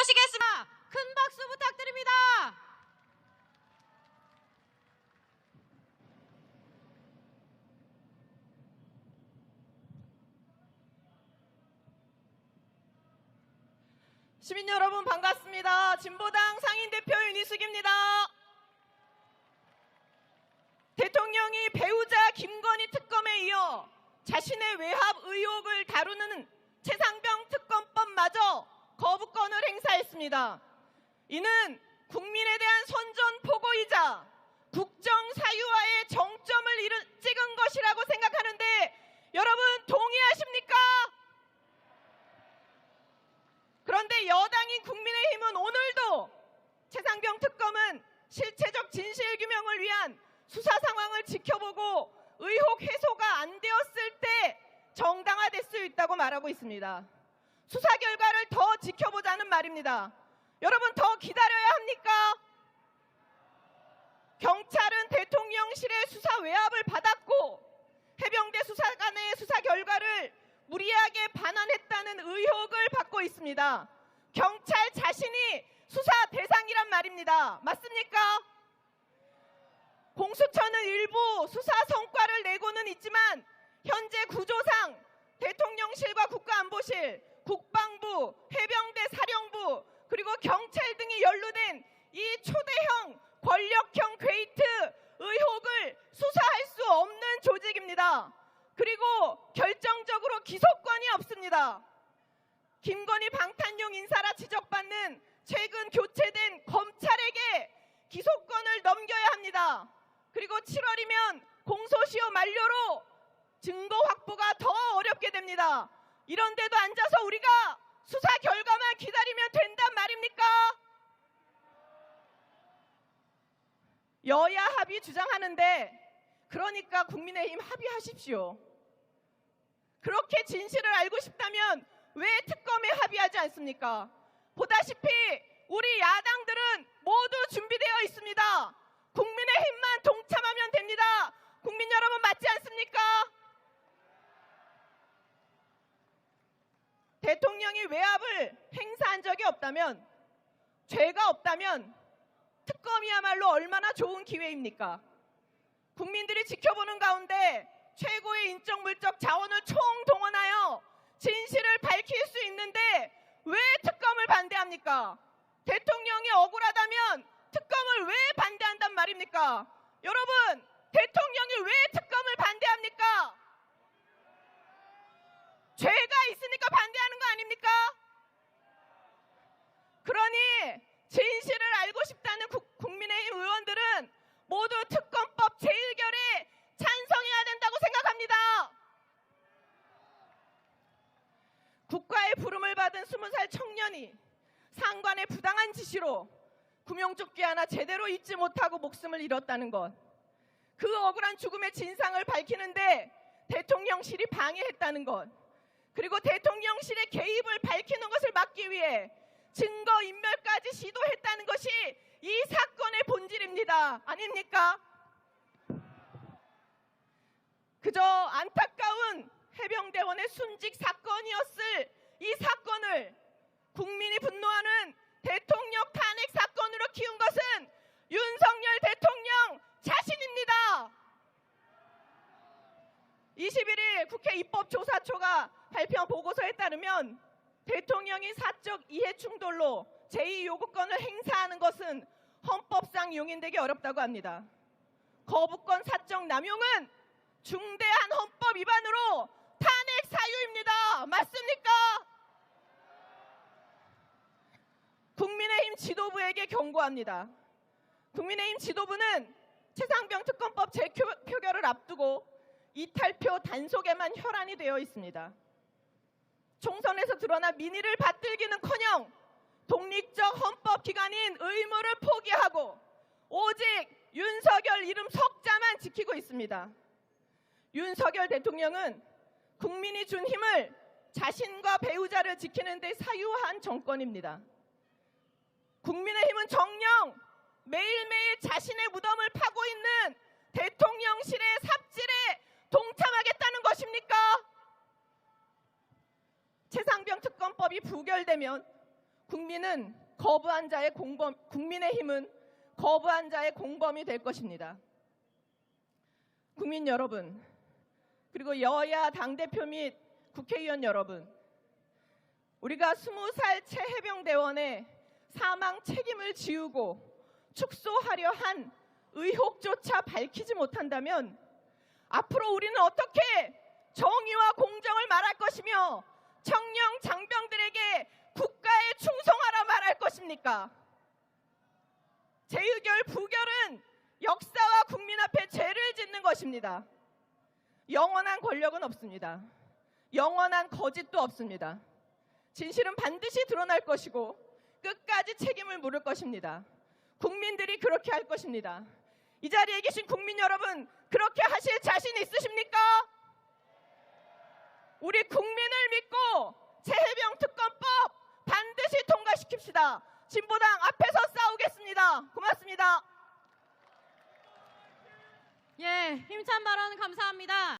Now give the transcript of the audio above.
모시겠습니다. 큰 박수 부탁드립니다. 시민 여러분 반갑습니다. 진보당 상임대표 윤희숙입니다. 대통령이 배우자 김건희 특검에 이어 자신의 외압 의혹을 다루는 최상병 특검법마저 거부권을 행사했습니다. 이는 국민에 대한 선전포고이자 국정 사유화의 정점을 찍은 것이라고 생각하는데 여러분 동의하십니까? 그런데 여당인 국민의힘은 오늘도 최상병 특검은 실체적 진실규명을 위한 수사 상황을 지켜보고 의혹 해소가 안 되었을 때 정당화될 수 있다고 말하고 있습니다. 수사 결과를 더 지켜보자는 말입니다. 여러분 더 기다려야 합니까? 경찰은 대통령실의 수사 외압을 받았고 해병대 수사관의 수사 결과를 무리하게 반환했다는 의혹을 받고 있습니다. 경찰 자신이 수사 대상이란 말입니다. 맞습니까? 공수처는 일부 수사 성과를 내고는 있지만 현재 구조상 대통령실과 국가안보실, 국방부, 해병대 사령부 그리고 경찰 등이 연루된 이 초대형 권력형 게이트 의혹을 수사할 수 없는 조직입니다. 그리고 결정적으로 기소권이 없습니다. 김건희 방탄용 인사라 지적받는 최근 교체된 검찰에게 기소권을 넘겨야 합니다. 그리고 7월이면 공소시효 만료로 증거 확보가 더 어렵게 됩니다. 이런데도 앉아서 우리가 수사 결과만 기다리면 된단 말입니까? 여야 합의 주장하는데 그러니까 국민의힘 합의하십시오. 그렇게 진실을 알고 싶다면 왜 특검에 합의하지 않습니까? 보다시피 우리 야당들은 모두 준비되어 있습니다. 국민의힘만 동참하면 됩니다. 국민 여러분 맞지 않습니까? 대통령이 외압을 행사한 적이 없다면, 죄가 없다면 특검이야말로 얼마나 좋은 기회입니까? 국민들이 지켜보는 가운데 최고의 인적 물적 자원을 총동원하여 진실을 밝힐 수 있는데 왜 특검을 반대합니까? 대통령이 억울하다면 특검을 왜 반대한단 말입니까? 여러분, 대통령이 왜 특검을 반대합니까? 죄가 있으니까 반대하는 거 아닙니까? 그러니 진실을 알고 싶다는 국민의힘 의원들은 모두 특검법 제1결에 찬성해야 된다고 생각합니다. 국가의 부름을 받은 20살 청년이 상관의 부당한 지시로 구명조끼 하나 제대로 입지 못하고 목숨을 잃었다는 것, 그 억울한 죽음의 진상을 밝히는데 대통령실이 방해했다는 것, 그리고 대통령실의 개입을 밝히는 것을 막기 위해 증거인멸까지 시도했다는 것이 이 사건의 본질입니다. 아닙니까? 그저 안타까운 해병대원의 순직 사건이었을 이 사건을 국민이 분노하는 대통령 탄핵 사건으로 키운 것은 윤석열 대통령 자신입니다. 21일 국회 입법조사처가 발표한 보고서에 따르면 대통령이 사적 이해충돌로 제2요구권을 행사하는 것은 헌법상 용인되기 어렵다고 합니다. 거부권 사적 남용은 중대한 헌법 위반으로 탄핵 사유입니다. 맞습니까? 국민의힘 지도부에게 경고합니다. 국민의힘 지도부는 최상병 특검법 재표결을 앞두고 이탈표 단속에만 혈안이 되어 있습니다. 총선에서 드러난 민의를 받들기는커녕 독립적 헌법기관인 의무를 포기하고 오직 윤석열 이름 석자만 지키고 있습니다. 윤석열 대통령은 국민이 준 힘을 자신과 배우자를 지키는 데 사유한 정권입니다. 국민의힘은 정녕 매일매일 자신의 무덤을 파고 있는 대통령실의 삽질에 동참하겠다는 것입니까? 최상병 특검법이 부결되면 국민의힘은 거부한 자의 공범이 될 것입니다. 국민 여러분, 그리고 여야 당대표 및 국회의원 여러분, 우리가 20살 최해병대원의 사망 책임을 지우고 축소하려 한 의혹조차 밝히지 못한다면 앞으로 우리는 어떻게 정의와 공정을 말할 것이며 청령 장병들에게 국가에 충성하라 말할 것입니까? 재의결 부결은 역사와 국민 앞에 죄를 짓는 것입니다. 영원한 권력은 없습니다. 영원한 거짓도 없습니다. 진실은 반드시 드러날 것이고 끝까지 책임을 물을 것입니다. 국민들이 그렇게 할 것입니다. 이 자리에 계신 국민 여러분, 그렇게 하실 자신 있으십니까? 우리 국민을 믿고 최해병 특검법 반드시 통과시킵시다. 진보당 앞에서 싸우겠습니다. 고맙습니다. 예, 힘찬 발언 감사합니다.